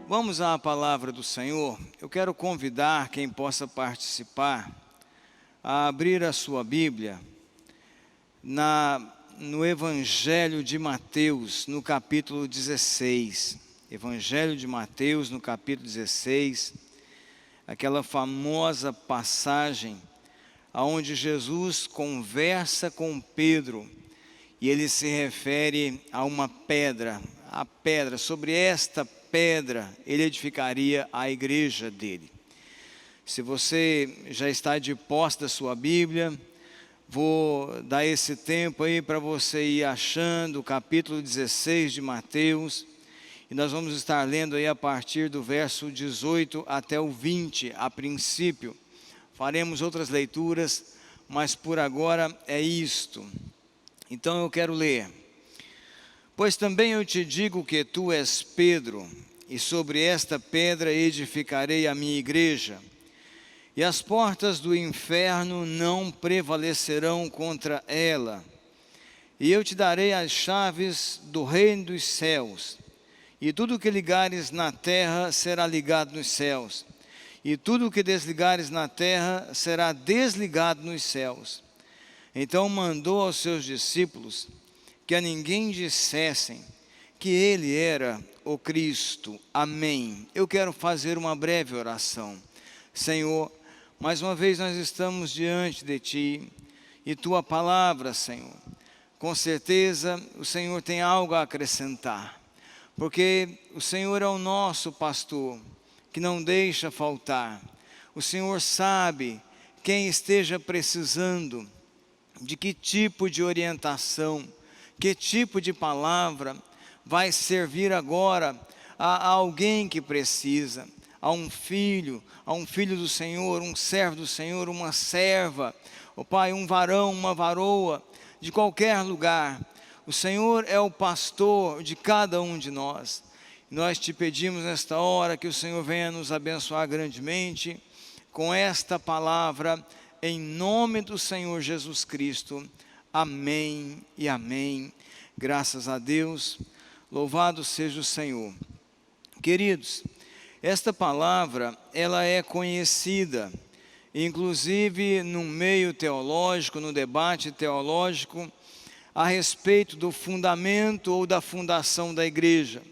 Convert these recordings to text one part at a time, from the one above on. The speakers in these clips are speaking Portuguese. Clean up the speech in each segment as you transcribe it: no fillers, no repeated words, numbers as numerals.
Vamos à palavra do Senhor. Eu quero convidar quem possa participar a abrir a sua Bíblia no Evangelho de Mateus, no capítulo 16. Evangelho de Mateus, no capítulo 16, aquela famosa passagem onde Jesus conversa com Pedro e ele se refere a uma pedra. A pedra, sobre esta pedra, ele edificaria a igreja dele. Se você já está de posse da sua Bíblia, vou dar esse tempo aí para você ir achando o capítulo 16 de Mateus, e nós vamos estar lendo aí a partir do verso 18 até o 20, a princípio. Faremos outras leituras, mas por agora é isto. Então eu quero ler. Pois também eu te digo que tu és Pedro, e sobre esta pedra edificarei a minha igreja, e as portas do inferno não prevalecerão contra ela. E eu te darei as chaves do reino dos céus, e tudo o que ligares na terra será ligado nos céus, e tudo o que desligares na terra será desligado nos céus. Então mandou aos seus discípulos que a ninguém dissessem que ele era o Cristo. Amém. Eu quero fazer uma breve oração. Senhor, mais uma vez nós estamos diante de Ti e Tua palavra, Senhor. Com certeza o Senhor tem algo a acrescentar, porque o Senhor é o nosso pastor, que não deixa faltar. O Senhor sabe quem esteja precisando de que tipo de orientação, que tipo de palavra vai servir agora a alguém que precisa, a um filho do Senhor, um servo do Senhor, uma serva, ó Pai, um varão, uma varoa, de qualquer lugar. O Senhor é o pastor de cada um de nós. Nós te pedimos nesta hora que o Senhor venha nos abençoar grandemente com esta palavra, em nome do Senhor Jesus Cristo. Amém e amém. Graças a Deus, louvado seja o Senhor. Queridos, esta palavra, ela é conhecida, inclusive no meio teológico, no debate teológico, a respeito do fundamento ou da fundação da igreja.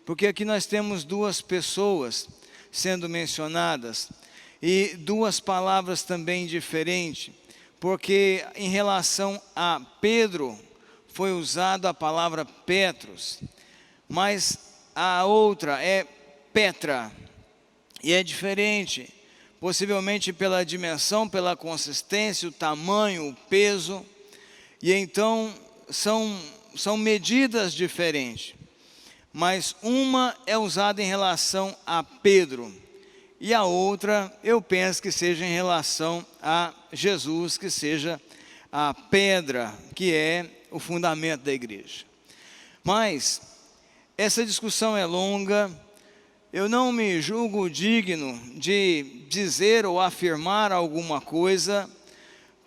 Porque aqui nós temos duas pessoas sendo mencionadas, e duas palavras também diferentes, porque em relação a Pedro foi usada a palavra Petros, mas a outra é Petra, e é diferente, possivelmente pela dimensão, pela consistência, o tamanho, o peso, e então são medidas diferentes, mas uma é usada em relação a Pedro, e a outra, eu penso que seja em relação a Jesus, que seja a pedra, que é o fundamento da igreja. Mas essa discussão é longa, eu não me julgo digno de dizer ou afirmar alguma coisa,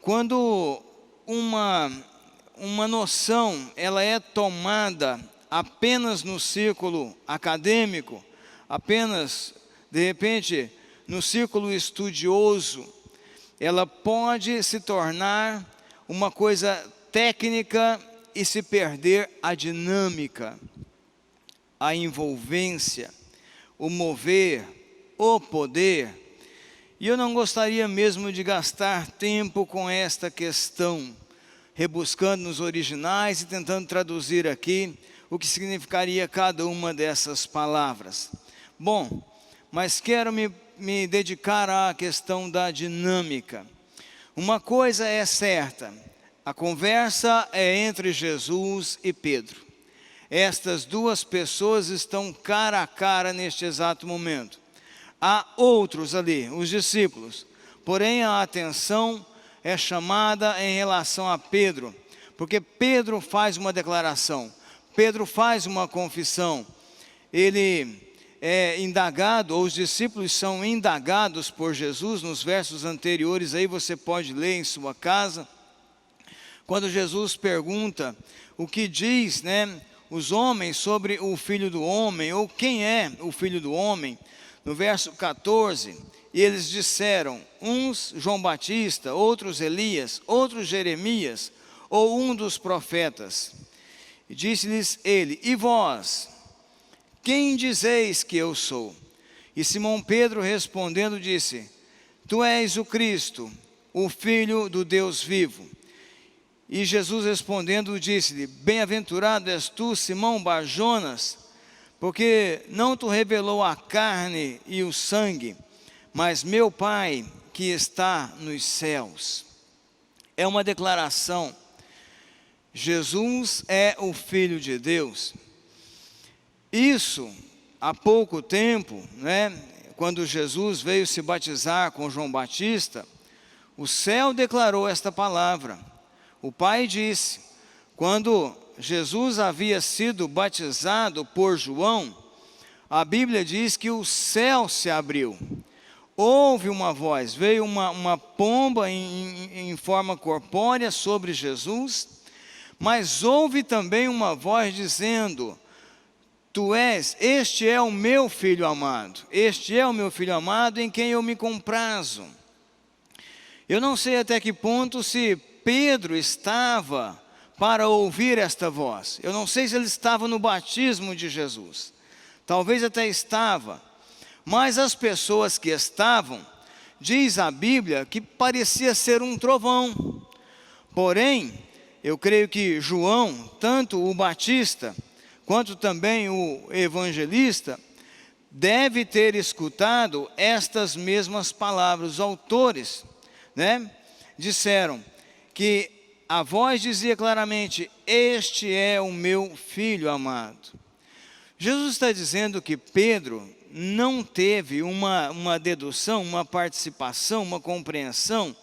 quando uma noção, ela é tomada apenas no círculo acadêmico, apenas de repente, no círculo estudioso, ela pode se tornar uma coisa técnica e se perder a dinâmica, a envolvência, o mover, o poder. E eu não gostaria mesmo de gastar tempo com esta questão, rebuscando nos originais e tentando traduzir aqui o que significaria cada uma dessas palavras. Bom, mas quero me dedicar à questão da dinâmica. Uma coisa é certa, a conversa é entre Jesus e Pedro. Estas duas pessoas estão cara a cara neste exato momento. Há outros ali, os discípulos, porém a atenção é chamada em relação a Pedro, porque Pedro faz uma declaração, Pedro faz uma confissão, ele é indagado, ou os discípulos são indagados por Jesus, nos versos anteriores, aí você pode ler em sua casa, quando Jesus pergunta o que diz, os homens sobre o Filho do Homem, ou quem é o Filho do Homem, no verso 14, e eles disseram, uns João Batista, outros Elias, outros Jeremias, ou um dos profetas. E disse-lhes ele, e vós, quem dizeis que eu sou? E Simão Pedro respondendo disse, tu és o Cristo, o Filho do Deus vivo. E Jesus respondendo disse-lhe, bem-aventurado és tu, Simão Bar-Jonas, porque não te revelou a carne e o sangue, mas meu Pai que está nos céus. É uma declaração. Jesus é o Filho de Deus. Isso, há pouco tempo, quando Jesus veio se batizar com João Batista, o céu declarou esta palavra. O Pai disse, quando Jesus havia sido batizado por João, a Bíblia diz que o céu se abriu. Houve uma voz, veio uma pomba em forma corpórea sobre Jesus, mas houve também uma voz dizendo, este é o meu Filho amado, este é o meu Filho amado em quem eu me comprazo. Eu não sei até que ponto se Pedro estava para ouvir esta voz. Eu não sei se ele estava no batismo de Jesus. Talvez até estava. Mas as pessoas que estavam, diz a Bíblia, que parecia ser um trovão. Porém, eu creio que João, tanto o Batista, quanto também o evangelista, deve ter escutado estas mesmas palavras. Os autores, disseram que a voz dizia claramente, este é o meu Filho amado. Jesus está dizendo que Pedro não teve uma dedução, uma participação, uma compreensão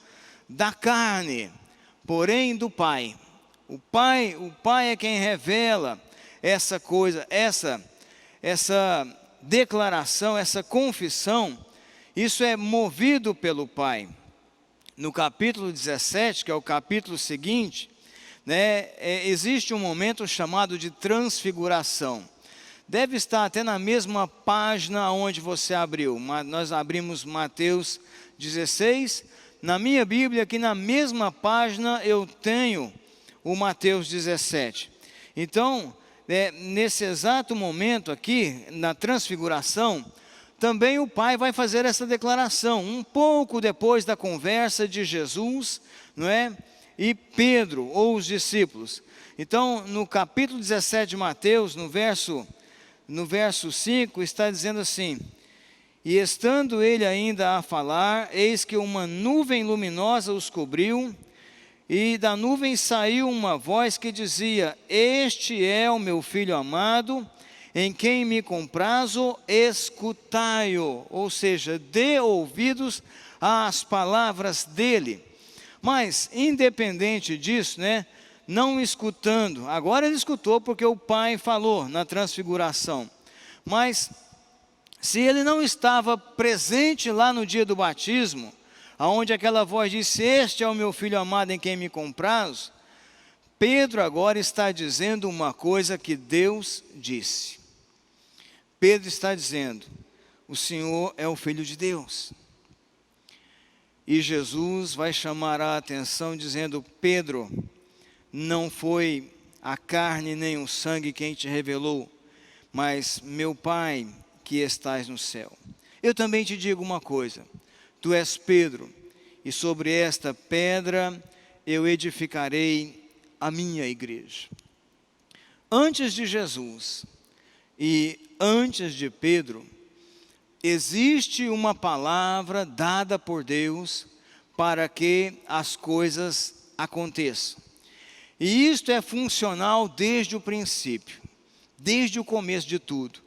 da carne, porém do Pai. O Pai é quem revela essa coisa, essa declaração, essa confissão, isso é movido pelo Pai. No capítulo 17, que é o capítulo seguinte, existe um momento chamado de transfiguração. Deve estar até na mesma página onde você abriu. Nós abrimos Mateus 16. Na minha Bíblia, aqui na mesma página, eu tenho o Mateus 17. Então, nesse exato momento aqui, na transfiguração, também o Pai vai fazer essa declaração, um pouco depois da conversa de Jesus, e Pedro, ou os discípulos. Então, no capítulo 17 de Mateus, no verso 5, está dizendo assim, e estando ele ainda a falar, eis que uma nuvem luminosa os cobriu, e da nuvem saiu uma voz que dizia, este é o meu Filho amado, em quem me comprazo, escutai-o, ou seja, dê ouvidos às palavras dele. Mas, independente disso, não escutando, agora ele escutou porque o Pai falou na transfiguração, mas se ele não estava presente lá no dia do batismo, aonde aquela voz disse, este é o meu Filho amado em quem me comprazo, Pedro agora está dizendo uma coisa que Deus disse. Pedro está dizendo, o Senhor é o Filho de Deus. E Jesus vai chamar a atenção dizendo, Pedro, não foi a carne nem o sangue quem te revelou, mas meu Pai que estás no céu. Eu também te digo uma coisa, tu és Pedro, e sobre esta pedra eu edificarei a minha igreja. Antes de Jesus e antes de Pedro, existe uma palavra dada por Deus para que as coisas aconteçam. E isto é funcional desde o princípio, desde o começo de tudo.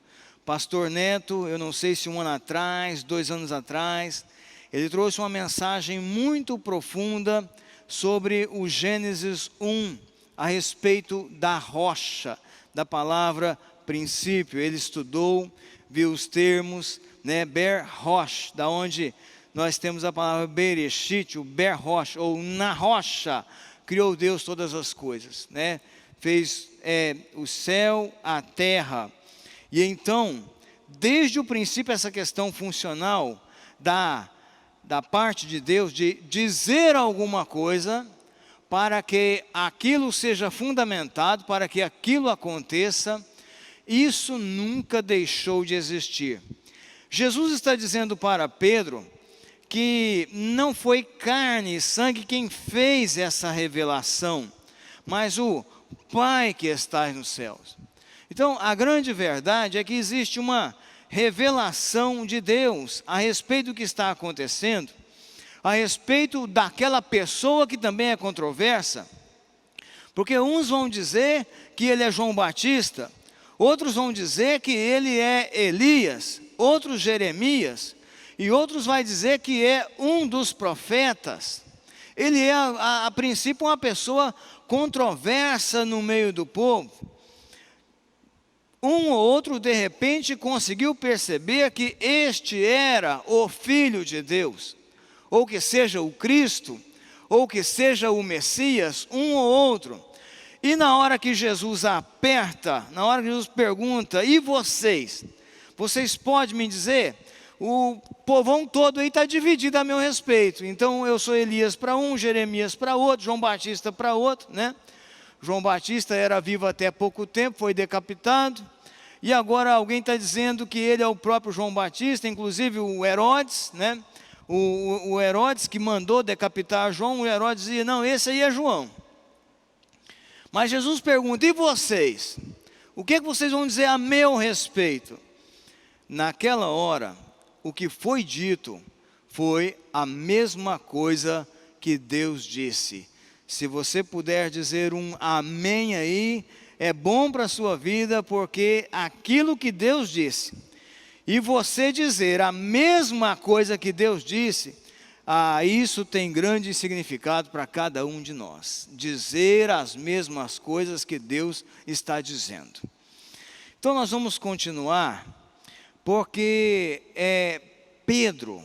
Pastor Neto, eu não sei se 1 ano atrás, 2 anos atrás, ele trouxe uma mensagem muito profunda sobre o Gênesis 1, a respeito da rocha, da palavra princípio. Ele estudou, viu os termos, Ber Rosh, da onde nós temos a palavra Bereshit, o Ber Rosh, ou na rocha, criou Deus todas as coisas, né? Fez o céu, a terra. E então, desde o princípio, essa questão funcional da parte de Deus, de dizer alguma coisa, para que aquilo seja fundamentado, para que aquilo aconteça, isso nunca deixou de existir. Jesus está dizendo para Pedro que não foi carne e sangue quem fez essa revelação, mas o Pai que está nos céus. Então, a grande verdade é que existe uma revelação de Deus a respeito do que está acontecendo, a respeito daquela pessoa que também é controversa, porque uns vão dizer que ele é João Batista, outros vão dizer que ele é Elias, outros Jeremias, e outros vai dizer que é um dos profetas. Ele é, a princípio, uma pessoa controversa no meio do povo. Um ou outro, de repente, conseguiu perceber que este era o Filho de Deus, ou que seja o Cristo, ou que seja o Messias, um ou outro. E na hora que Jesus aperta, na hora que Jesus pergunta, e vocês? Vocês podem me dizer? O povão todo aí está dividido a meu respeito. Então eu sou Elias para um, Jeremias para outro, João Batista para outro, né? João Batista era vivo até pouco tempo, foi decapitado. E agora alguém está dizendo que ele é o próprio João Batista, inclusive o Herodes, né? O Herodes que mandou decapitar João, o Herodes dizia, não, esse aí é João. Mas Jesus pergunta, e vocês? O que vocês vão dizer a meu respeito? Naquela hora, o que foi dito foi a mesma coisa que Deus disse. Se você puder dizer um amém aí, é bom para a sua vida, porque aquilo que Deus disse, e você dizer a mesma coisa que Deus disse, isso tem grande significado para cada um de nós. Dizer as mesmas coisas que Deus está dizendo. Então nós vamos continuar, porque Pedro,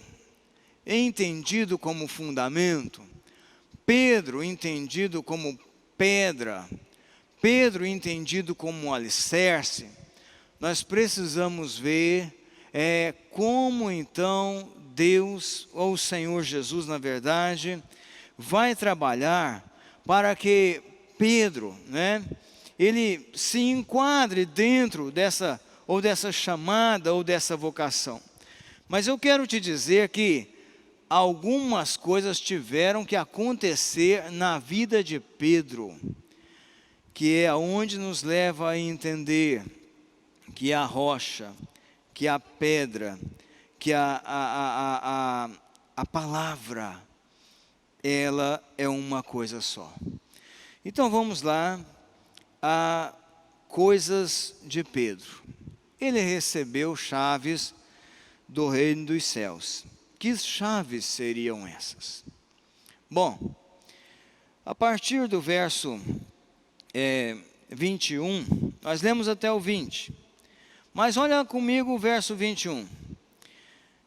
entendido como fundamento, Pedro entendido como pedra, Pedro entendido como alicerce, nós precisamos ver como então Deus, ou o Senhor Jesus, na verdade, vai trabalhar para que Pedro, né, ele se enquadre dentro dessa chamada ou dessa vocação. Mas eu quero te dizer que algumas coisas tiveram que acontecer na vida de Pedro, que é aonde nos leva a entender que a rocha, que a pedra, que a palavra, ela é uma coisa só. Então vamos lá a coisas de Pedro. Ele recebeu chaves do reino dos céus. Que chaves seriam essas? Bom, a partir do verso 21, nós lemos até o 20. Mas olha comigo o verso 21.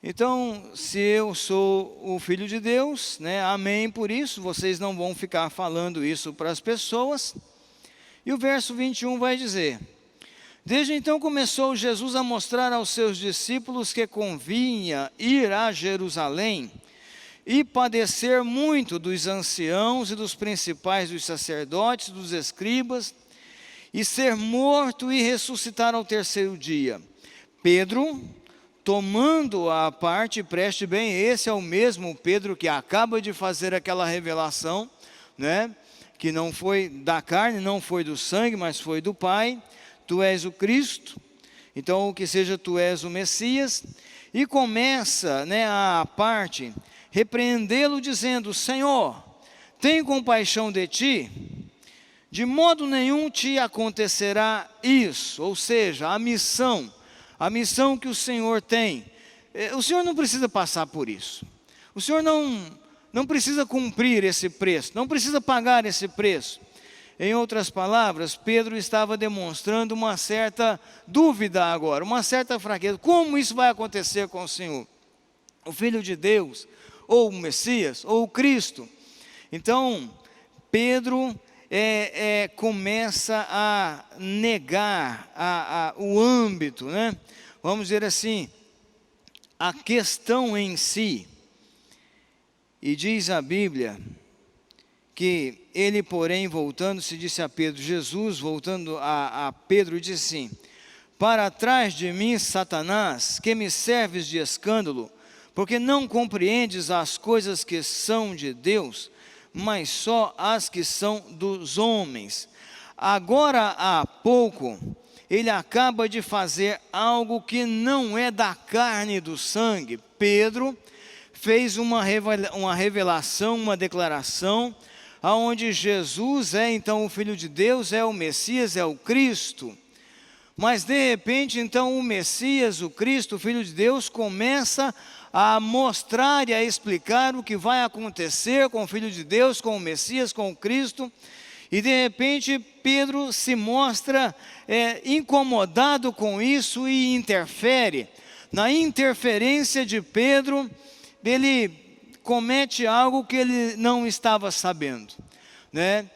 Então, se eu sou o Filho de Deus, né, amém por isso, vocês não vão ficar falando isso para as pessoas. E o verso 21 vai dizer, desde então começou Jesus a mostrar aos seus discípulos que convinha ir a Jerusalém e padecer muito dos anciãos e dos principais dos sacerdotes, dos escribas, e ser morto e ressuscitar ao terceiro dia. Pedro, tomando a parte, preste bem, esse é o mesmo Pedro que acaba de fazer aquela revelação, né? Que não foi da carne, não foi do sangue, mas foi do Pai. Tu és o Cristo, então que seja tu és o Messias. E começa, né, a parte, repreendê-lo dizendo, Senhor, tem compaixão de ti, de modo nenhum te acontecerá isso. Ou seja, a missão que o Senhor tem, o Senhor não precisa passar por isso. O Senhor não precisa cumprir esse preço, não precisa pagar esse preço. Em outras palavras, Pedro estava demonstrando uma certa dúvida agora, uma certa fraqueza. Como isso vai acontecer com o Senhor? O Filho de Deus, ou o Messias, ou o Cristo. Então, Pedro começa a negar o âmbito, né? Vamos dizer assim, a questão em si. E diz a Bíblia que ele, porém, voltando-se, disse a Pedro, Jesus, voltando a Pedro, disse assim: para trás de mim, Satanás, que me serves de escândalo, porque não compreendes as coisas que são de Deus, mas só as que são dos homens. Agora há pouco, ele acaba de fazer algo que não é da carne e do sangue. Pedro fez uma revelação, uma declaração, aonde Jesus é então o Filho de Deus, é o Messias, é o Cristo. Mas de repente então o Messias, o Cristo, o Filho de Deus, começa a mostrar e a explicar o que vai acontecer com o Filho de Deus, com o Messias, com o Cristo. E de repente Pedro se mostra incomodado com isso e interfere. Na interferência de Pedro, ele comete algo que ele não estava sabendo, né?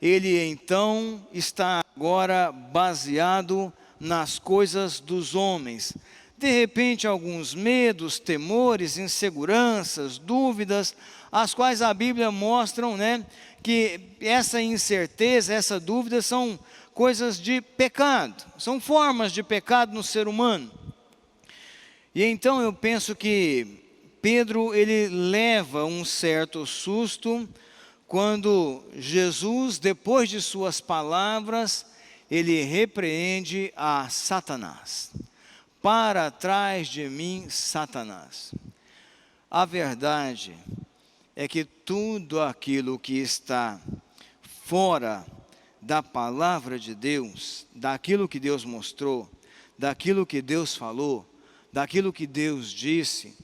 Ele então está agora baseado nas coisas dos homens. De repente, alguns medos, temores, inseguranças, dúvidas, as quais a Bíblia mostram, né, que essa incerteza, essa dúvida são coisas de pecado, são formas de pecado no ser humano. E então eu penso que Pedro, ele leva um certo susto quando Jesus, depois de suas palavras, ele repreende a Satanás. Para trás de mim, Satanás. A verdade é que tudo aquilo que está fora da palavra de Deus, daquilo que Deus mostrou, daquilo que Deus falou, daquilo que Deus disse,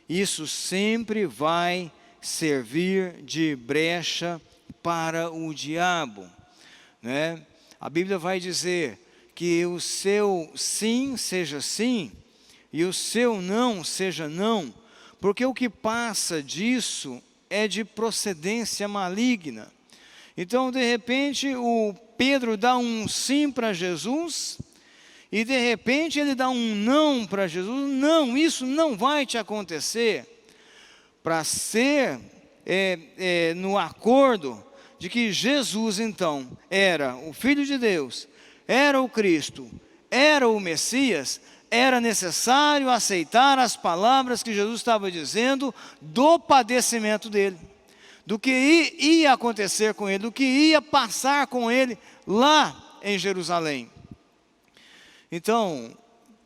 isso sempre vai servir de brecha para o diabo, né? A Bíblia vai dizer que o seu sim seja sim e o seu não seja não, porque o que passa disso é de procedência maligna. Então, de repente, o Pedro dá um sim para Jesus e de repente ele dá um não para Jesus. Não, isso não vai te acontecer. Para ser no acordo de que Jesus então era o Filho de Deus, era o Cristo, era o Messias, era necessário aceitar as palavras que Jesus estava dizendo do padecimento dele, do que ia acontecer com ele, do que ia passar com ele lá em Jerusalém. Então,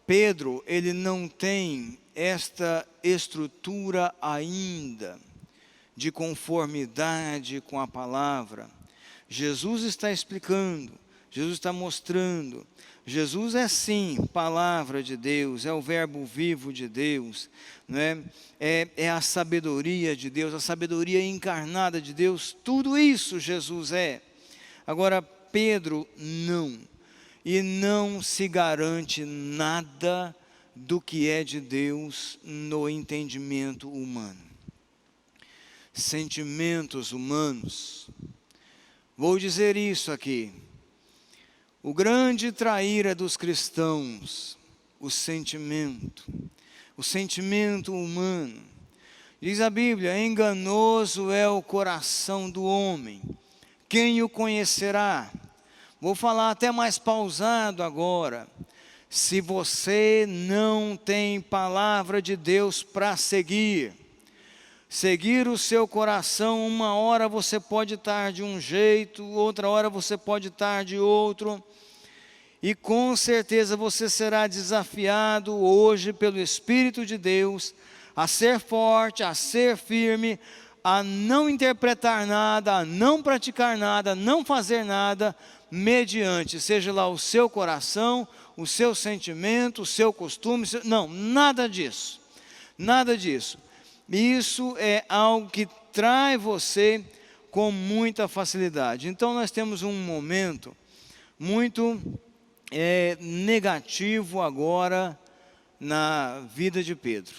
Pedro, ele não tem esta estrutura ainda de conformidade com a palavra. Jesus está explicando, Jesus está mostrando. Jesus é sim palavra de Deus, é o verbo vivo de Deus, né? É a sabedoria de Deus, a sabedoria encarnada de Deus, tudo isso Jesus é. Agora, Pedro não. E não se garante nada do que é de Deus no entendimento humano. Sentimentos humanos. Vou dizer isso aqui. O grande traíra dos cristãos, o sentimento humano. Diz a Bíblia, enganoso é o coração do homem, quem o conhecerá? Vou falar até mais pausado agora. Se você não tem palavra de Deus para seguir o seu coração, uma hora você pode estar de um jeito, outra hora você pode estar de outro, e com certeza você será desafiado hoje pelo Espírito de Deus a ser forte, a ser firme, a não interpretar nada, a não praticar nada, a não fazer nada, mediante, seja lá o seu coração, o seu sentimento, o seu costume, não, nada disso, nada disso. Isso é algo que trai você com muita facilidade. Então nós temos um momento muito negativo agora na vida de Pedro.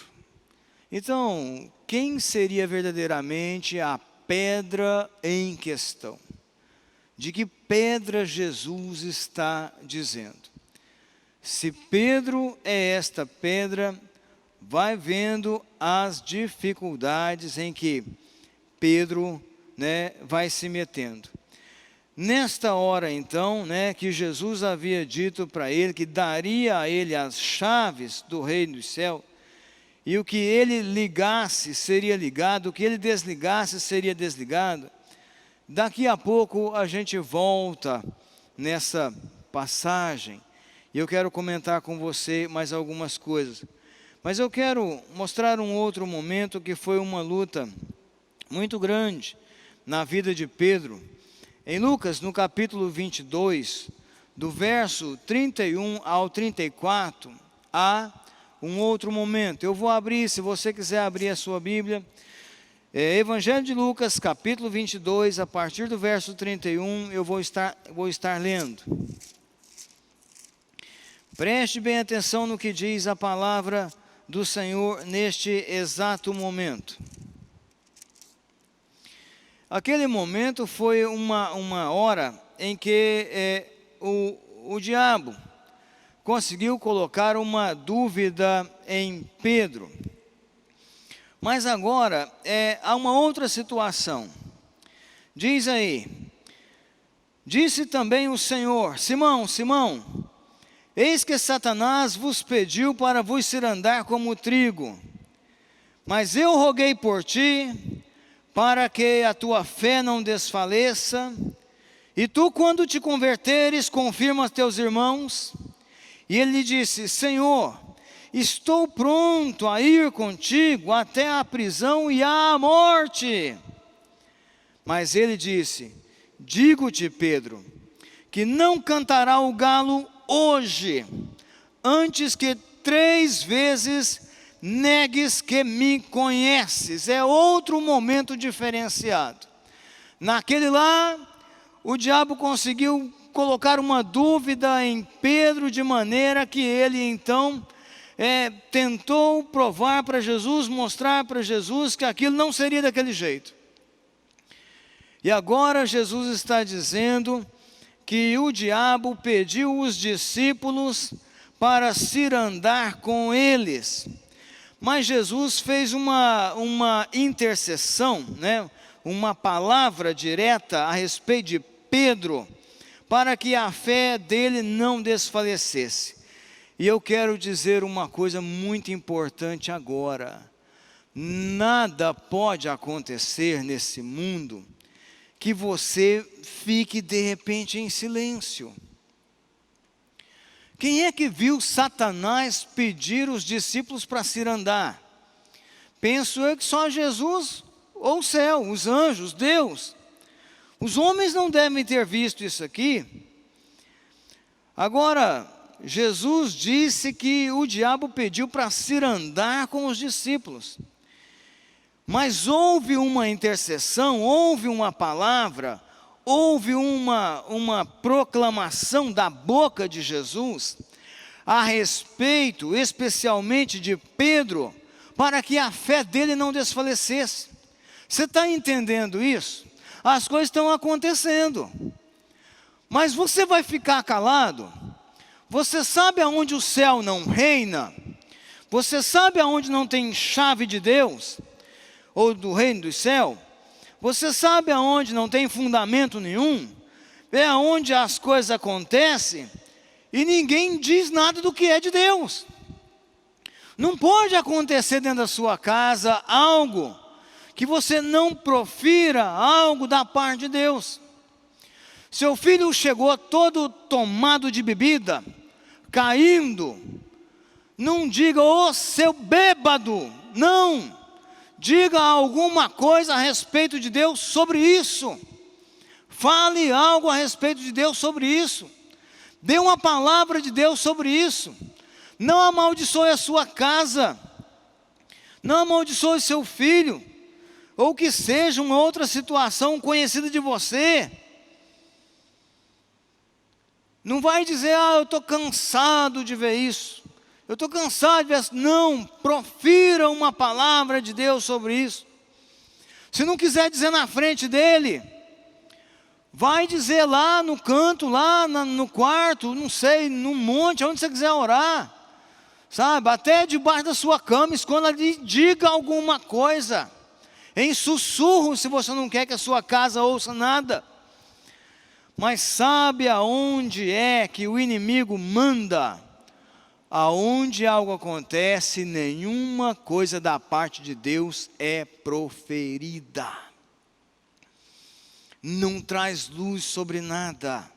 Então, quem seria verdadeiramente a pedra em questão? de que pedra Jesus está dizendo. Se Pedro é esta pedra, vai vendo as dificuldades em que Pedro, vai se metendo. Nesta hora então, que Jesus havia dito para ele que daria a ele as chaves do reino do céu, e o que ele ligasse seria ligado, o que ele desligasse seria desligado. Daqui a pouco a gente volta nessa passagem, e eu quero comentar com você mais algumas coisas. Mas eu quero mostrar um outro momento que foi uma luta muito grande na vida de Pedro. Em Lucas, no capítulo 22, do verso 31 ao 34, há um outro momento. Eu vou abrir, se você quiser abrir a sua Bíblia, Evangelho de Lucas, capítulo 22, a partir do verso 31, eu vou estar lendo. Preste bem atenção no que diz a palavra do Senhor neste exato momento. Aquele momento foi uma hora em que o diabo conseguiu colocar uma dúvida em Pedro. Mas agora há uma outra situação. Diz aí: disse também o Senhor: Simão, Simão, eis que Satanás vos pediu para vos cirandar como trigo, mas eu roguei por ti, para que a tua fé não desfaleça, e tu, quando te converteres, confirma aos teus irmãos. E ele lhe disse: Senhor, estou pronto a ir contigo até a prisão e à morte. Mas ele disse: digo-te, Pedro, que não cantará o galo hoje, antes que 3 vezes negues que me conheces. É outro momento diferenciado. Naquele lá, o diabo conseguiu colocar uma dúvida em Pedro, de maneira que ele então tentou provar para Jesus, mostrar para Jesus que aquilo não seria daquele jeito. E agora Jesus está dizendo que o diabo pediu os discípulos para cirandar com eles. Mas Jesus fez uma intercessão, uma palavra direta a respeito de Pedro, para que a fé dele não desfalecesse. E eu quero dizer uma coisa muito importante agora: nada pode acontecer nesse mundo que você fique de repente em silêncio. Quem é que viu Satanás pedir os discípulos para cirandar? Penso eu que só Jesus ou o céu, os anjos, Deus. Os homens não devem ter visto isso aqui. Agora, Jesus disse que o diabo pediu para cirandar com os discípulos. Mas houve uma intercessão, houve uma palavra, houve uma proclamação da boca de Jesus a respeito, especialmente de Pedro, para que a fé dele não desfalecesse. Você está entendendo isso? As coisas estão acontecendo, mas você vai ficar calado? Você sabe aonde o céu não reina? Você sabe aonde não tem chave de Deus, ou do reino do céu? Você sabe aonde não tem fundamento nenhum? É aonde as coisas acontecem e ninguém diz nada do que é de Deus. Não pode acontecer dentro da sua casa algo que você não profira algo da parte de Deus. Seu filho chegou todo tomado de bebida, caindo, não diga: ô seu bêbado, não. Diga alguma coisa a respeito de Deus sobre isso. Fale algo a respeito de Deus sobre isso. Dê uma palavra de Deus sobre isso. Não amaldiçoe a sua casa. Não amaldiçoe seu filho. Ou que seja uma outra situação conhecida de você. Não vai dizer: eu estou cansado de ver isso. Eu estou cansado de ver isso. Não, profira uma palavra de Deus sobre isso. Se não quiser dizer na frente dele, Vai dizer lá no canto, lá no quarto, não sei, no monte, onde você quiser orar. Sabe, até debaixo da sua cama, esconda ali, diga alguma coisa. Em sussurro, se você não quer que a sua casa ouça nada. Mas sabe aonde é que o inimigo manda? Aonde algo acontece, nenhuma coisa da parte de Deus é proferida. Não traz luz sobre nada.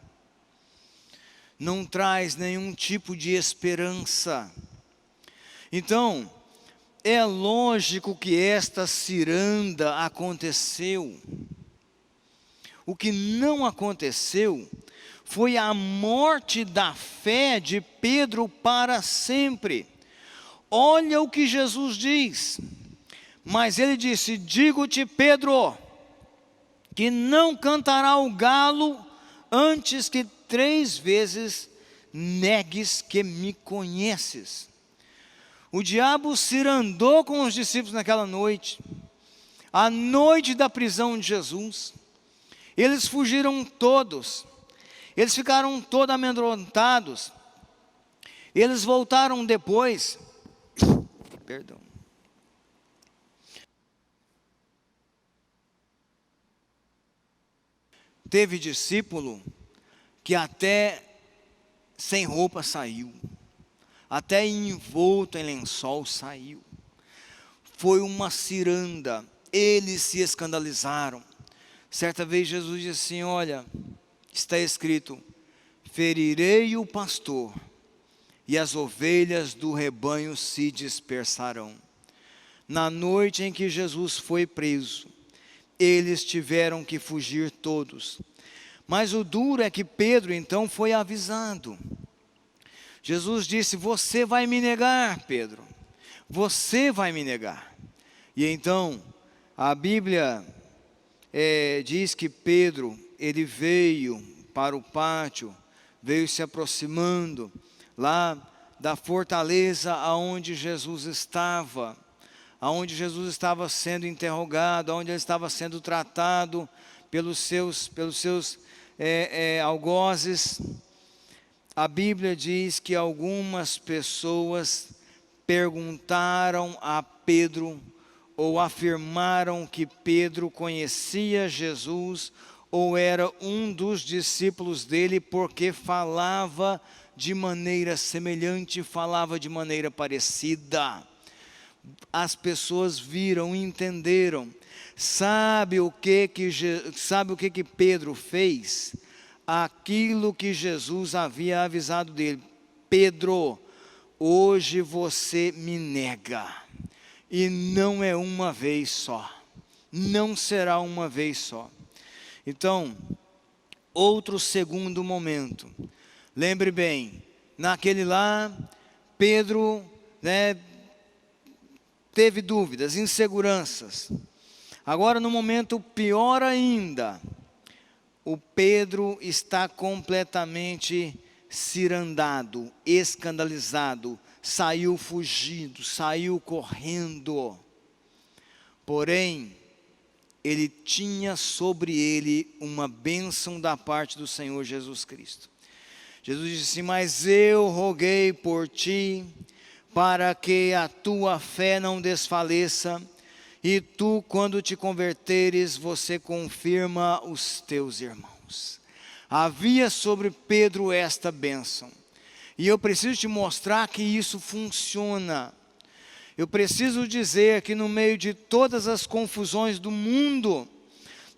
Não traz nenhum tipo de esperança. Então, é lógico que esta ciranda aconteceu. O que não aconteceu foi a morte da fé de Pedro para sempre. Olha o que Jesus diz. Mas ele disse: digo-te, Pedro, que não cantará o galo antes que 3 vezes negues que me conheces. O diabo cirandou com os discípulos naquela noite, a noite da prisão de Jesus. Eles fugiram todos, eles ficaram todos amedrontados, eles voltaram depois, perdão. Teve discípulo que até sem roupa saiu, até envolto em lençol saiu. Foi uma ciranda, eles se escandalizaram. Certa vez Jesus disse assim: olha, está escrito, ferirei o pastor, e as ovelhas do rebanho se dispersarão. Na noite em que Jesus foi preso, eles tiveram que fugir todos. Mas o duro é que Pedro então foi avisado. Jesus disse: você vai me negar, Pedro, você vai me negar. E então, a Bíblia diz que Pedro, ele veio para o pátio, veio se aproximando lá da fortaleza aonde Jesus estava sendo interrogado, aonde ele estava sendo tratado pelos seus algozes. A Bíblia diz que algumas pessoas perguntaram a Pedro, ou afirmaram que Pedro conhecia Jesus, ou era um dos discípulos dele, porque falava de maneira semelhante, falava de maneira parecida. As pessoas viram, entenderam. Sabe o que Pedro fez? Aquilo que Jesus havia avisado dele: Pedro, hoje você me nega. E não é uma vez só, não será uma vez só. Então, outro segundo momento, lembre bem, naquele lá, Pedro, teve dúvidas, inseguranças. Agora, no momento pior ainda, o Pedro está completamente cirandado, escandalizado, saiu fugindo, saiu correndo. Porém, ele tinha sobre ele uma bênção da parte do Senhor Jesus Cristo. Jesus disse assim: mas eu roguei por ti, para que a tua fé não desfaleça, e tu, quando te converteres, você confirma os teus irmãos. Havia sobre Pedro esta bênção. E eu preciso te mostrar que isso funciona. Eu preciso dizer que no meio de todas as confusões do mundo,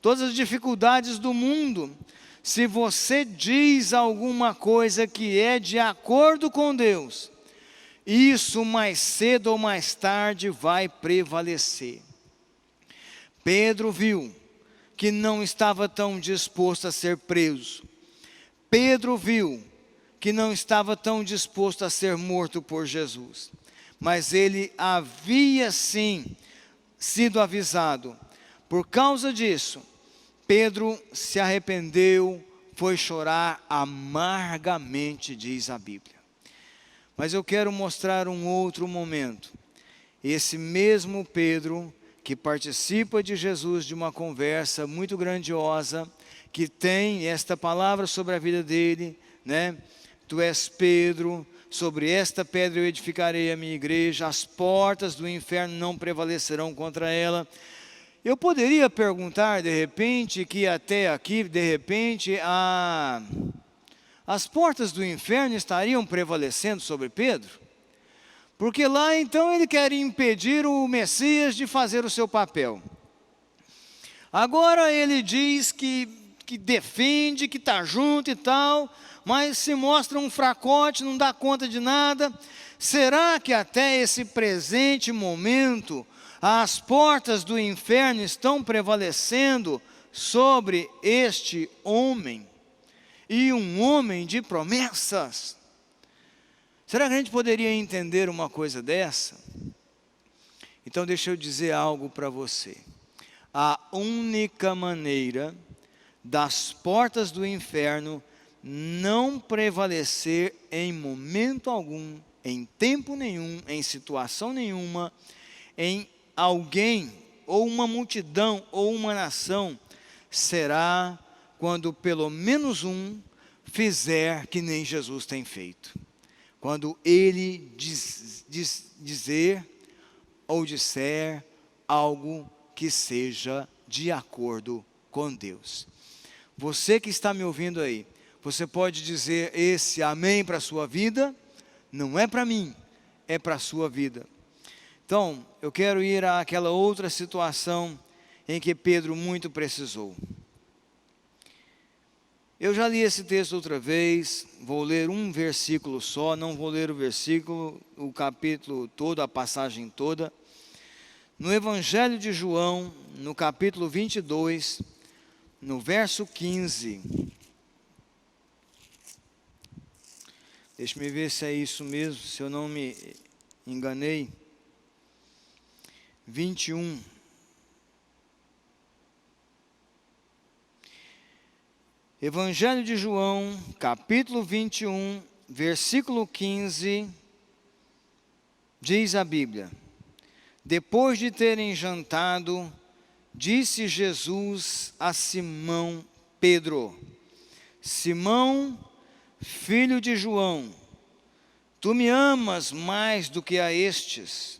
todas as dificuldades do mundo, se você diz alguma coisa que é de acordo com Deus, isso mais cedo ou mais tarde vai prevalecer. Pedro viu que não estava tão disposto a ser preso. Pedro viu que não estava tão disposto a ser morto por Jesus. Mas ele havia sim sido avisado. Por causa disso, Pedro se arrependeu, foi chorar amargamente, diz a Bíblia. Mas eu quero mostrar um outro momento. Esse mesmo Pedro, que participa de Jesus de uma conversa muito grandiosa, que tem esta palavra sobre a vida dele, né? Tu és Pedro, sobre esta pedra eu edificarei a minha igreja, as portas do inferno não prevalecerão contra ela. Eu poderia perguntar, de repente, que até aqui, de repente, as portas do inferno estariam prevalecendo sobre Pedro? Porque lá então ele quer impedir o Messias de fazer o seu papel. Agora ele diz que defende, que está junto e tal, mas se mostra um fracote, não dá conta de nada. Será que até esse presente momento as portas do inferno estão prevalecendo sobre este homem? E um homem de promessas? Será que a gente poderia entender uma coisa dessa? Então deixa eu dizer algo para você. A única maneira das portas do inferno não prevalecer em momento algum, em tempo nenhum, em situação nenhuma, em alguém, ou uma multidão, ou uma nação, será quando pelo menos um fizer que nem Jesus tem feito. Quando ele dizer ou disser algo que seja de acordo com Deus. Você que está me ouvindo aí, você pode dizer esse amém para a sua vida? Não é para mim, é para a sua vida. Então, eu quero ir àquela outra situação em que Pedro muito precisou. Eu já li esse texto outra vez, vou ler um versículo só, não vou ler o versículo, o capítulo todo, a passagem toda. No Evangelho de João, no capítulo 22, no verso 15. Deixa-me ver se é isso mesmo, se eu não me enganei. 21. Evangelho de João, capítulo 21, versículo 15, diz a Bíblia: depois de terem jantado, disse Jesus a Simão Pedro: Simão, filho de João, tu me amas mais do que a estes?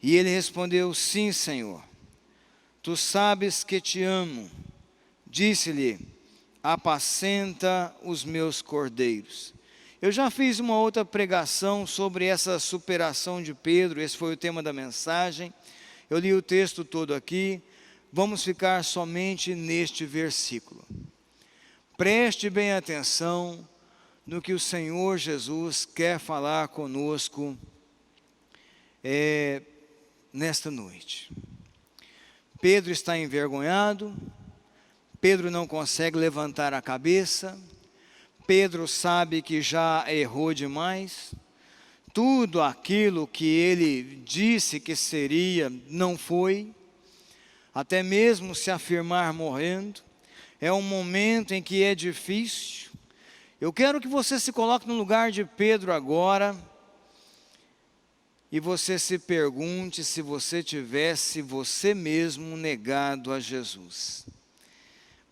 E ele respondeu: sim, Senhor, tu sabes que te amo. Disse-lhe: apacenta os meus cordeiros. Eu já fiz uma outra pregação sobre essa superação de Pedro, esse foi o tema da mensagem. Eu li o texto todo aqui, vamos ficar somente neste versículo. Preste bem atenção no que o Senhor Jesus quer falar conosco nesta noite. Pedro está envergonhado, Pedro não consegue levantar a cabeça, Pedro sabe que já errou demais, tudo aquilo que ele disse que seria, não foi, até mesmo se afirmar morrendo, é um momento em que é difícil. Eu quero que você se coloque no lugar de Pedro agora, e você se pergunte se você tivesse você mesmo negado a Jesus.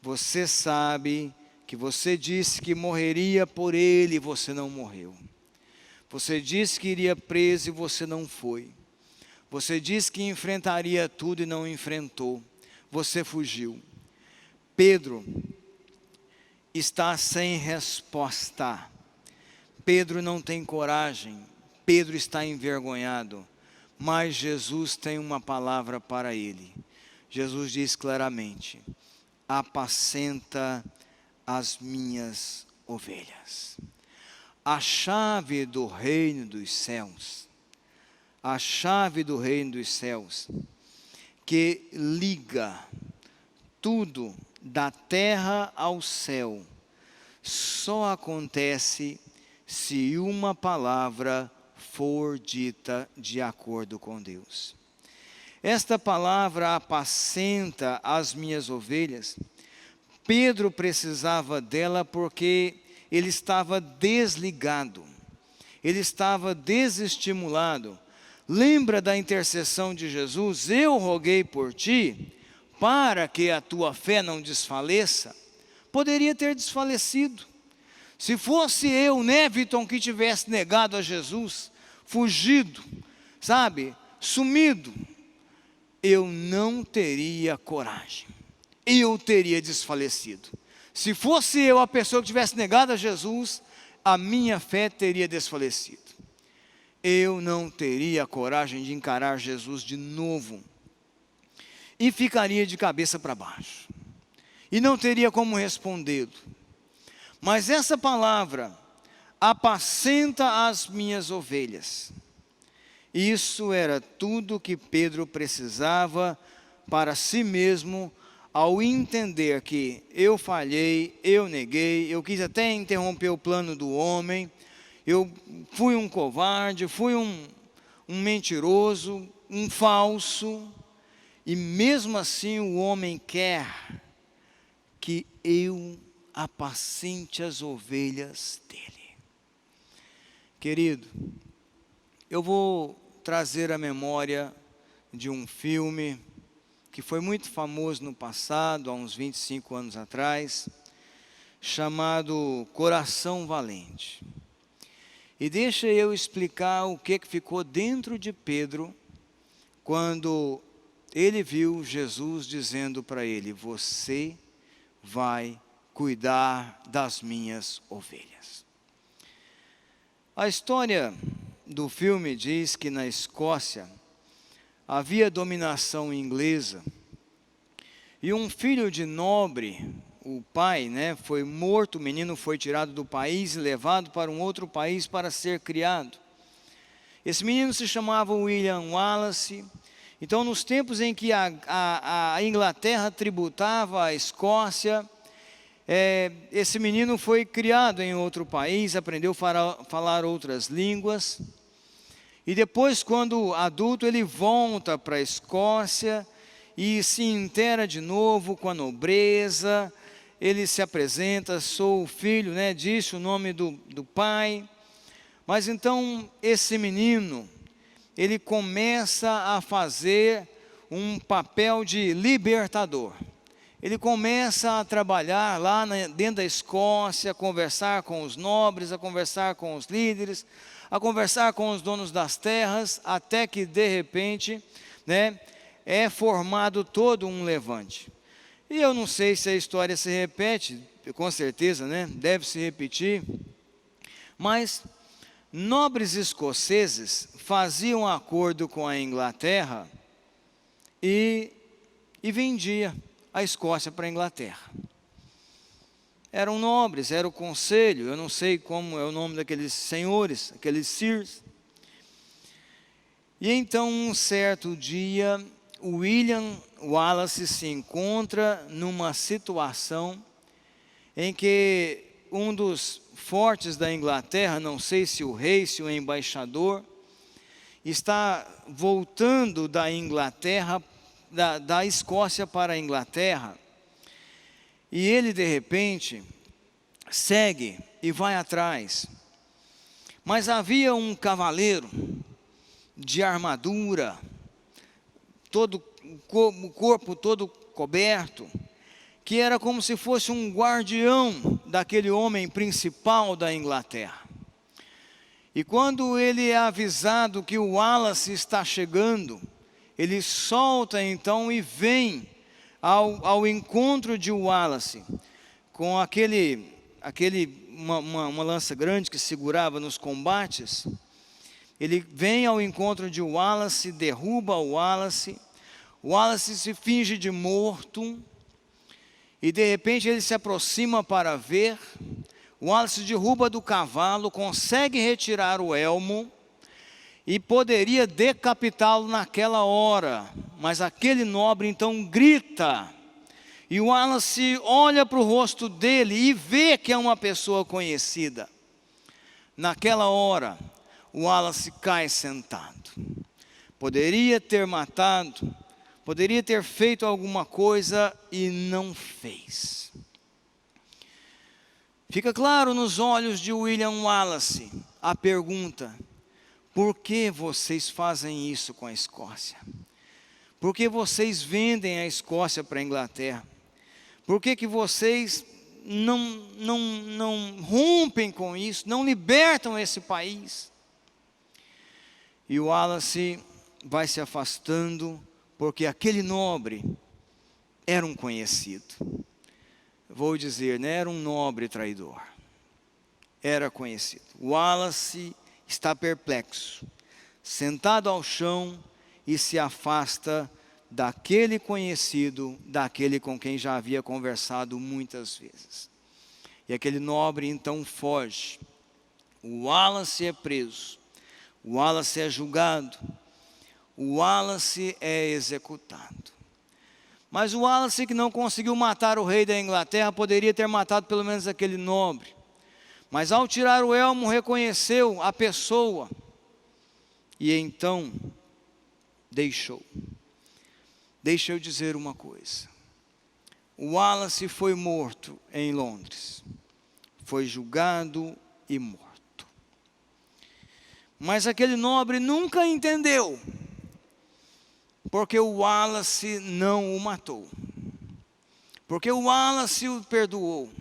Você sabe que você disse que morreria por ele e você não morreu. Você disse que iria preso e você não foi. Você disse que enfrentaria tudo e não enfrentou. Você fugiu. Pedro está sem resposta. Pedro não tem coragem. Pedro está envergonhado. Mas Jesus tem uma palavra para ele. Jesus diz claramente: apacenta as minhas ovelhas. A chave do reino dos céus, a chave do reino dos céus, que liga tudo da terra ao céu, só acontece se uma palavra for dita de acordo com Deus. Esta palavra apacenta as minhas ovelhas. Pedro precisava dela porque ele estava desligado, ele estava desestimulado. Lembra da intercessão de Jesus? Eu roguei por ti, para que a tua fé não desfaleça, poderia ter desfalecido. Se fosse eu, Neviton, que tivesse negado a Jesus, fugido, sabe, sumido, eu não teria coragem, eu teria desfalecido. Se fosse eu a pessoa que tivesse negado a Jesus, a minha fé teria desfalecido. Eu não teria coragem de encarar Jesus de novo, e ficaria de cabeça para baixo, e não teria como respondê-lo. Mas essa palavra, apacenta as minhas ovelhas, isso era tudo que Pedro precisava para si mesmo, ao entender que eu falhei, eu neguei, eu quis até interromper o plano do homem, eu fui um covarde, fui um mentiroso, um falso, e mesmo assim o homem quer que eu apacente as ovelhas dele. Querido, eu vou trazer a memória de um filme que foi muito famoso no passado, há uns 25 anos atrás, chamado Coração Valente. E deixa eu explicar o que ficou dentro de Pedro, quando ele viu Jesus dizendo para ele: você vai cuidar das minhas ovelhas. A história do filme diz que na Escócia havia dominação inglesa, e um filho de nobre, o pai, foi morto, o menino foi tirado do país e levado para um outro país para ser criado. Esse menino se chamava William Wallace. Então, nos tempos em que a Inglaterra tributava a Escócia, esse menino foi criado em outro país, aprendeu a falar outras línguas, e depois, quando adulto, ele volta para a Escócia e se inteira de novo com a nobreza. Ele se apresenta: sou o filho, disse o nome do pai. Mas então esse menino, ele começa a fazer um papel de libertador. Ele começa a trabalhar lá dentro da Escócia, a conversar com os nobres, a conversar com os líderes, a conversar com os donos das terras, até que de repente, é formado todo um levante. E eu não sei se a história se repete, com certeza, deve se repetir, mas nobres escoceses faziam acordo com a Inglaterra e vendia a Escócia para a Inglaterra. Eram nobres, era o conselho, eu não sei como é o nome daqueles senhores, aqueles sirs. E então, um certo dia, William Wallace se encontra numa situação em que um dos fortes da Inglaterra, não sei se o rei, se o embaixador, está voltando da Inglaterra, da Escócia para a Inglaterra, e ele de repente segue e vai atrás. Mas havia um cavaleiro de armadura, o corpo todo coberto, que era como se fosse um guardião daquele homem principal da Inglaterra. E quando ele é avisado que o Wallace está chegando, ele solta então e vem ao encontro de Wallace, com uma lança grande que segurava nos combates. Ele vem ao encontro de Wallace, derruba o Wallace se finge de morto, e de repente ele se aproxima para ver. Wallace derruba do cavalo, consegue retirar o elmo, e poderia decapitá-lo naquela hora, mas aquele nobre então grita, e Wallace olha para o rosto dele e vê que é uma pessoa conhecida. Naquela hora, Wallace cai sentado. Poderia ter matado, poderia ter feito alguma coisa e não fez. Fica claro nos olhos de William Wallace a pergunta: por que vocês fazem isso com a Escócia? Por que vocês vendem a Escócia para a Inglaterra? Por que vocês não rompem com isso, não libertam esse país? E o Wallace vai se afastando, porque aquele nobre era um conhecido. Vou dizer, era um nobre traidor. Era conhecido. Wallace está perplexo, sentado ao chão, e se afasta daquele conhecido, daquele com quem já havia conversado muitas vezes. E aquele nobre então foge. O Wallace é preso. O Wallace é julgado. O Wallace é executado. Mas o Wallace, que não conseguiu matar o rei da Inglaterra, poderia ter matado pelo menos aquele nobre. Mas ao tirar o elmo, reconheceu a pessoa. E então deixou. Deixa eu dizer uma coisa. O Wallace foi morto em Londres. Foi julgado e morto. Mas aquele nobre nunca entendeu, porque o Wallace não o matou, porque o Wallace o perdoou,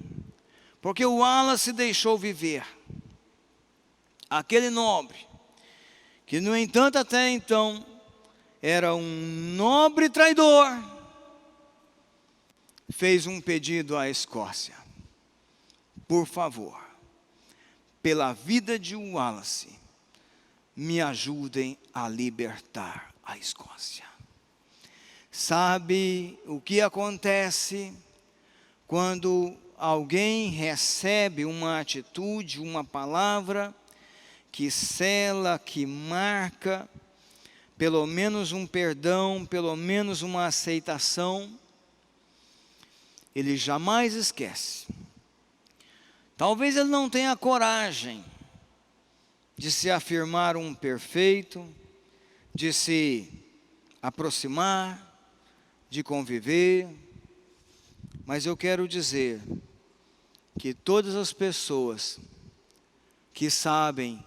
porque o Wallace deixou viver. Aquele nobre, que no entanto até então era um nobre traidor, fez um pedido à Escócia: por favor, pela vida de Wallace, me ajudem a libertar a Escócia. Sabe o que acontece quando alguém recebe uma atitude, uma palavra que sela, que marca, pelo menos um perdão, pelo menos uma aceitação? Ele jamais esquece. Talvez ele não tenha coragem de se afirmar um perfeito, de se aproximar, de conviver, mas eu quero dizer que todas as pessoas que sabem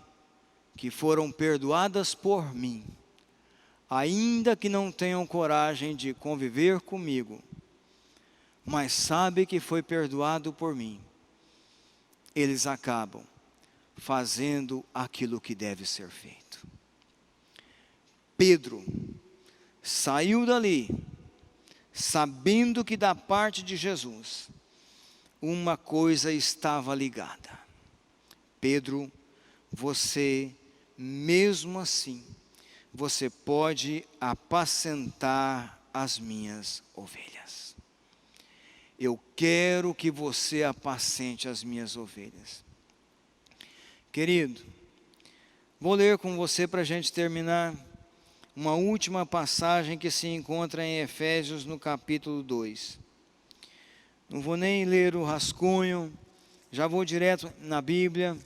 que foram perdoadas por mim, ainda que não tenham coragem de conviver comigo, mas sabem que foi perdoado por mim, eles acabam fazendo aquilo que deve ser feito. Pedro saiu dali, sabendo que da parte de Jesus, uma coisa estava ligada. Pedro, você, mesmo assim, você pode apacentar as minhas ovelhas. Eu quero que você apacente as minhas ovelhas. Querido, vou ler com você para a gente terminar uma última passagem que se encontra em Efésios no capítulo 2. Não vou nem ler o rascunho, já vou direto na Bíblia.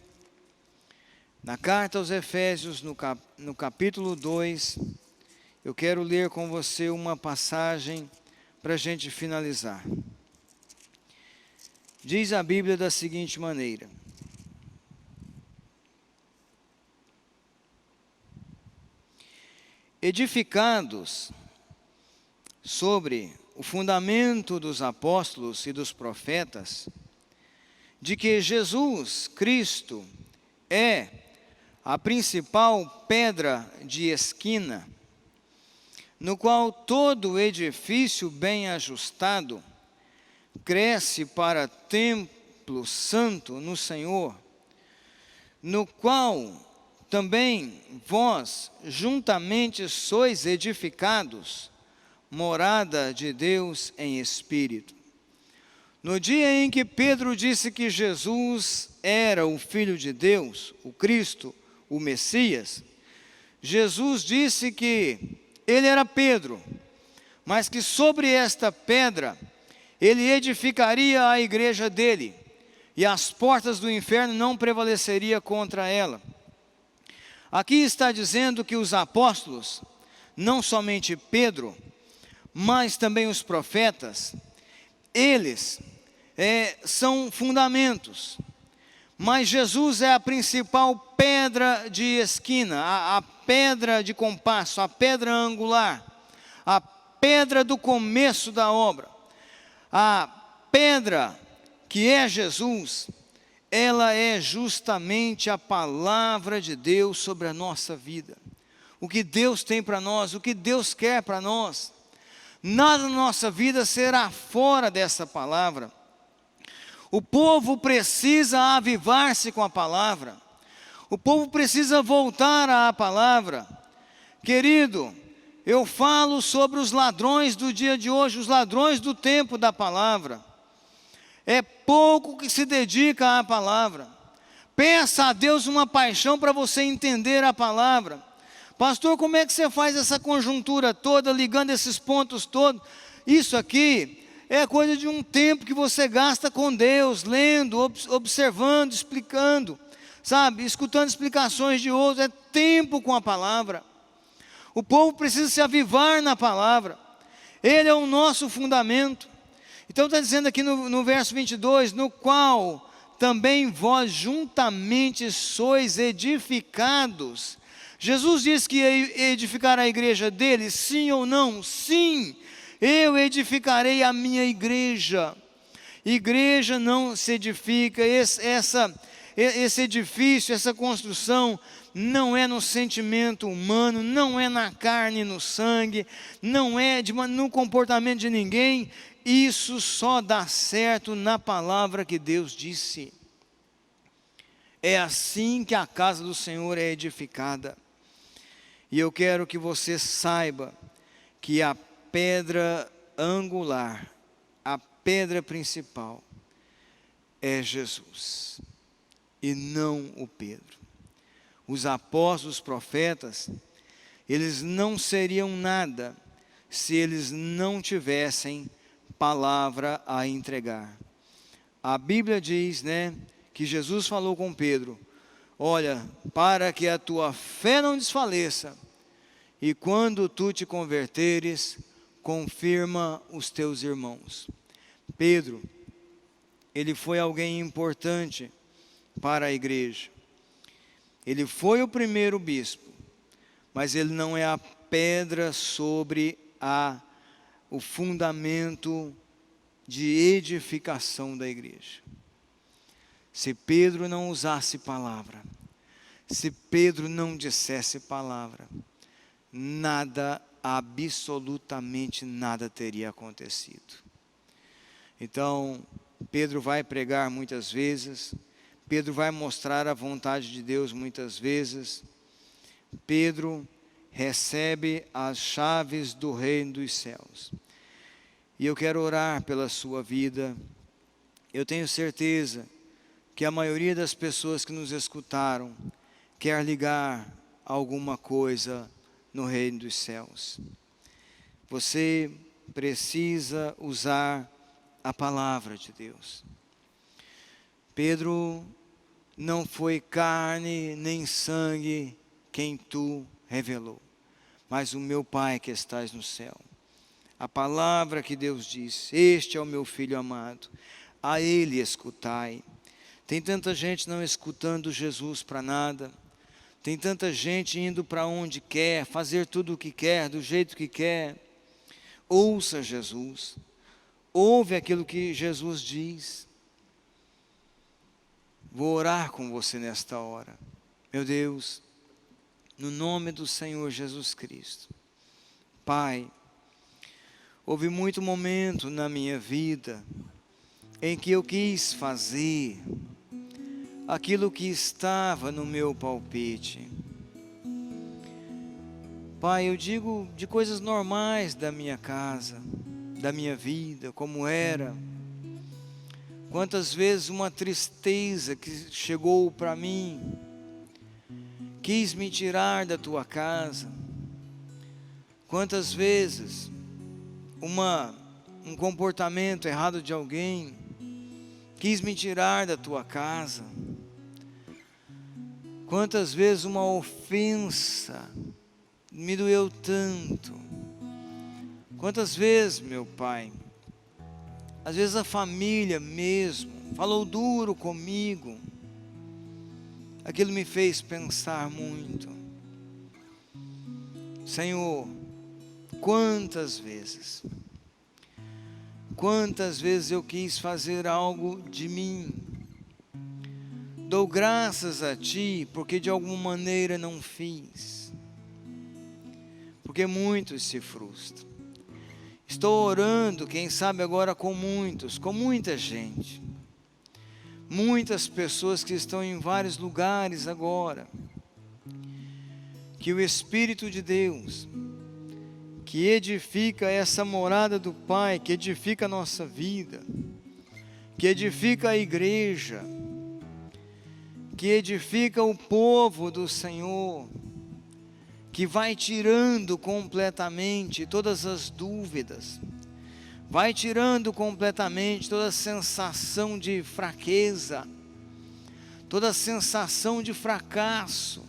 Na carta aos Efésios, no capítulo 2, eu quero ler com você uma passagem para a gente finalizar. Diz a Bíblia da seguinte maneira: edificados sobre o fundamento dos apóstolos e dos profetas, de que Jesus Cristo é a principal pedra de esquina, no qual todo edifício bem ajustado cresce para templo santo no Senhor, no qual também vós juntamente sois edificados, morada de Deus em Espírito. No dia em que Pedro disse que Jesus era o Filho de Deus, o Cristo, o Messias, Jesus disse que ele era Pedro, mas que sobre esta pedra ele edificaria a igreja dele, e as portas do inferno não prevaleceriam contra ela. Aqui está dizendo que os apóstolos, não somente Pedro, mas também os profetas, eles são fundamentos, mas Jesus é a principal pedra de esquina, a pedra de compasso, a pedra angular, a pedra do começo da obra. A pedra que é Jesus, ela é justamente a palavra de Deus sobre a nossa vida. O que Deus tem para nós, o que Deus quer para nós. Nada na nossa vida será fora dessa palavra. O povo precisa avivar-se com a palavra. O povo precisa voltar à palavra. Querido, eu falo sobre os ladrões do dia de hoje, os ladrões do tempo da palavra. É pouco que se dedica à palavra. Peça a Deus uma paixão para você entender a palavra. Pastor, como é que você faz essa conjuntura toda, ligando esses pontos todos? Isso aqui é coisa de um tempo que você gasta com Deus, lendo, observando, explicando, sabe? Escutando explicações de outros, é tempo com a palavra. O povo precisa se avivar na palavra. Ele é o nosso fundamento. Então está dizendo aqui no verso 22, no qual também vós juntamente sois edificados. Jesus disse que ia edificar a igreja dele, sim ou não? Sim, eu edificarei a minha igreja. Igreja não se edifica, esse edifício, essa construção, não é no sentimento humano, não é na carne e no sangue, não é no comportamento de ninguém. Isso só dá certo na palavra que Deus disse. É assim que a casa do Senhor é edificada. E eu quero que você saiba que a pedra angular, a pedra principal, é Jesus, e não o Pedro. Os apóstolos, os profetas, eles não seriam nada se eles não tivessem palavra a entregar. A Bíblia diz, que Jesus falou com Pedro: olha, para que a tua fé não desfaleça, e quando tu te converteres, confirma os teus irmãos. Pedro, ele foi alguém importante para a igreja. Ele foi o primeiro bispo, mas ele não é a pedra sobre o fundamento de edificação da igreja. Se Pedro não usasse palavra, se Pedro não dissesse palavra, nada, absolutamente nada teria acontecido. Então, Pedro vai pregar muitas vezes, Pedro vai mostrar a vontade de Deus muitas vezes, Pedro recebe as chaves do reino dos céus. E eu quero orar pela sua vida. Eu tenho certeza que a maioria das pessoas que nos escutaram quer ligar alguma coisa no reino dos céus. Você precisa usar a palavra de Deus. Pedro, não foi carne nem sangue quem tu revelou, mas o meu Pai que estás no céu. A palavra que Deus diz: este é o meu filho amado, a ele escutai. Tem tanta gente não escutando Jesus para nada. Tem tanta gente indo para onde quer, fazer tudo o que quer, do jeito que quer. Ouça Jesus. Ouve aquilo que Jesus diz. Vou orar com você nesta hora. Meu Deus, no nome do Senhor Jesus Cristo. Pai, houve muito momento na minha vida em que eu quis fazer aquilo que estava no meu palpite. Pai, eu digo de coisas normais da minha casa, da minha vida, como era. Quantas vezes uma tristeza que chegou para mim, quis me tirar da tua casa. Quantas vezes um comportamento errado de alguém quis me tirar da tua casa. Quantas vezes uma ofensa me doeu tanto. Quantas vezes, meu Pai, às vezes a família mesmo falou duro comigo. Aquilo me fez pensar muito. Senhor, Quantas vezes eu quis fazer algo de mim. Dou graças a Ti, porque de alguma maneira não fiz. Porque muitos se frustram. Estou orando, quem sabe agora com muita gente. Muitas pessoas que estão em vários lugares agora. Que o Espírito de Deus, que edifica essa morada do Pai, que edifica a nossa vida, que edifica a igreja, que edifica o povo do Senhor, que vai tirando completamente todas as dúvidas, vai tirando completamente toda a sensação de fraqueza, toda a sensação de fracasso,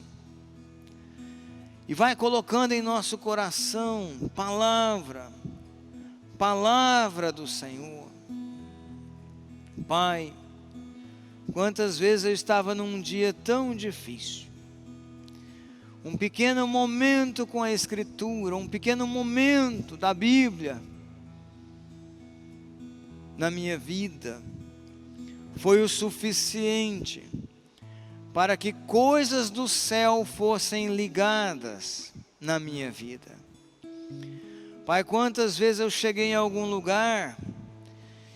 e vai colocando em nosso coração palavra do Senhor. Pai, quantas vezes eu estava num dia tão difícil, um pequeno momento com a Escritura, um pequeno momento da Bíblia na minha vida, foi o suficiente para que coisas do céu fossem ligadas na minha vida. Pai, quantas vezes eu cheguei em algum lugar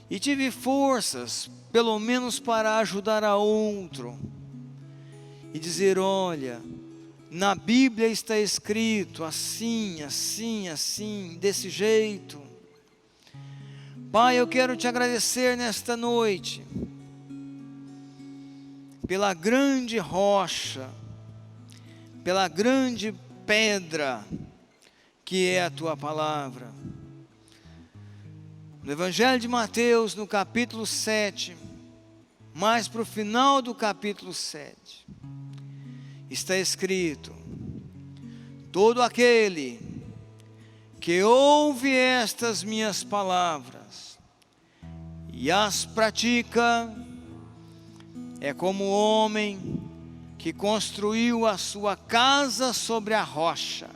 e tive forças, pelo menos para ajudar a outro, e dizer: olha, na Bíblia está escrito assim, assim, assim, desse jeito. Pai, eu quero te agradecer nesta noite, pela grande rocha, pela grande pedra, que é a Tua palavra. No Evangelho de Mateus, no capítulo 7, mais para o final do capítulo 7, está escrito: todo aquele que ouve estas minhas palavras e as pratica, é como o homem que construiu a sua casa sobre a rocha,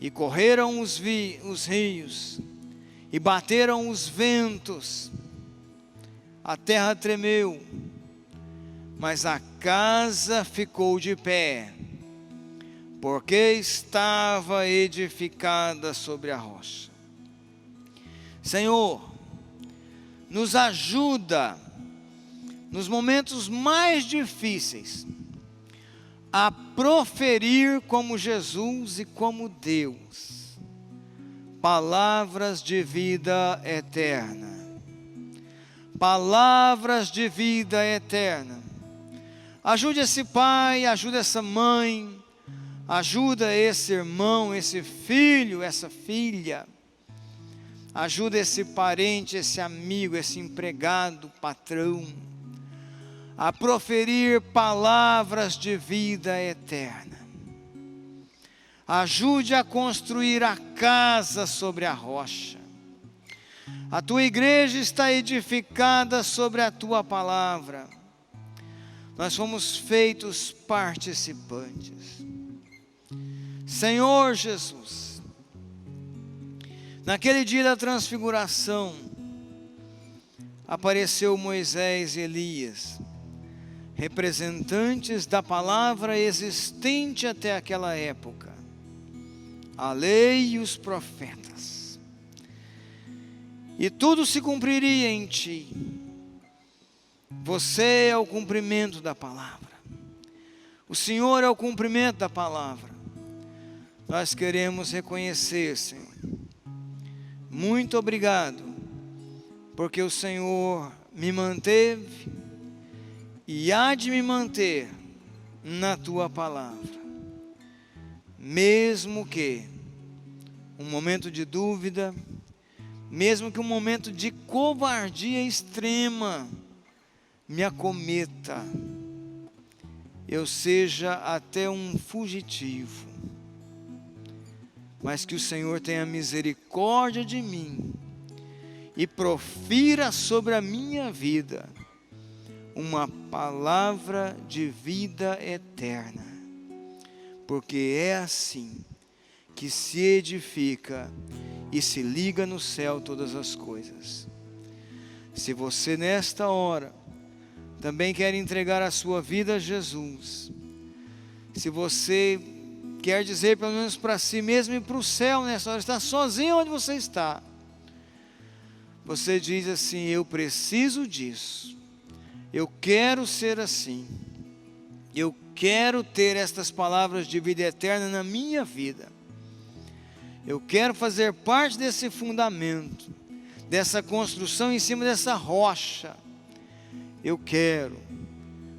e correram os rios, e bateram os ventos, a terra tremeu, mas a casa ficou de pé, porque estava edificada sobre a rocha. Senhor, nos ajuda nos momentos mais difíceis a proferir como Jesus e como Deus palavras de vida eterna. Palavras de vida eterna. Ajude esse pai, ajude essa mãe, ajuda esse irmão, esse filho, essa filha. Ajuda esse parente, esse amigo, esse empregado, patrão, a proferir palavras de vida eterna. Ajude a construir a casa sobre a rocha. A Tua igreja está edificada sobre a Tua palavra. Nós fomos feitos participantes. Senhor Jesus, naquele dia da transfiguração, apareceu Moisés e Elias, representantes da palavra existente até aquela época, a lei e os profetas, e tudo se cumpriria em Ti. Você é o cumprimento da palavra, o Senhor é o cumprimento da palavra. Nós queremos reconhecer, Senhor, muito obrigado, porque o Senhor me manteve e há de me manter na Tua palavra, mesmo que um momento de dúvida, mesmo que um momento de covardia extrema me acometa, eu seja até um fugitivo, mas que o Senhor tenha misericórdia de mim e profira sobre a minha vida uma palavra de vida eterna, porque é assim que se edifica e se liga no céu todas as coisas. Se você nesta hora também quer entregar a sua vida a Jesus, se você quer dizer pelo menos para si mesmo e para o céu nessa hora, está sozinho onde você está, você diz assim: eu preciso disso, eu quero ser assim, eu quero ter estas palavras de vida eterna na minha vida, eu quero fazer parte desse fundamento, dessa construção em cima dessa rocha, eu quero.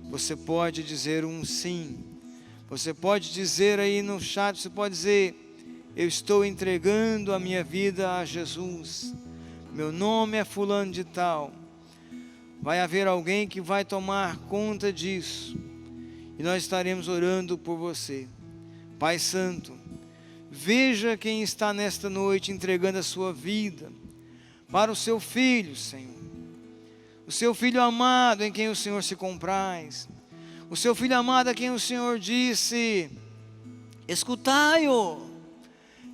Você pode dizer um sim, você pode dizer aí no chat, você pode dizer: eu estou entregando a minha vida a Jesus, meu nome é fulano de tal. Vai haver alguém que vai tomar conta disso, e nós estaremos orando por você. Pai Santo, veja quem está nesta noite entregando a sua vida para o seu Filho, Senhor, o seu Filho amado em quem o Senhor se compraz, o seu Filho amado a quem o Senhor disse: escutai-o,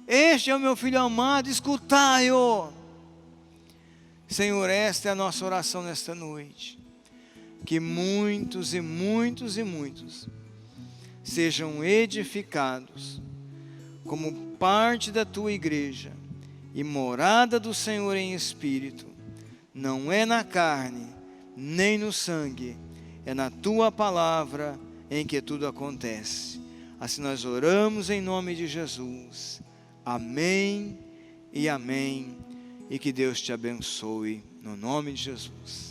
este é o meu Filho amado, escutai-o. Senhor, esta é a nossa oração nesta noite, que muitos e muitos e muitos sejam edificados como parte da tua igreja e morada do Senhor em espírito. Não é na carne, nem no sangue, é na tua palavra em que tudo acontece. Assim nós oramos em nome de Jesus. Amém e amém. E que Deus te abençoe no nome de Jesus.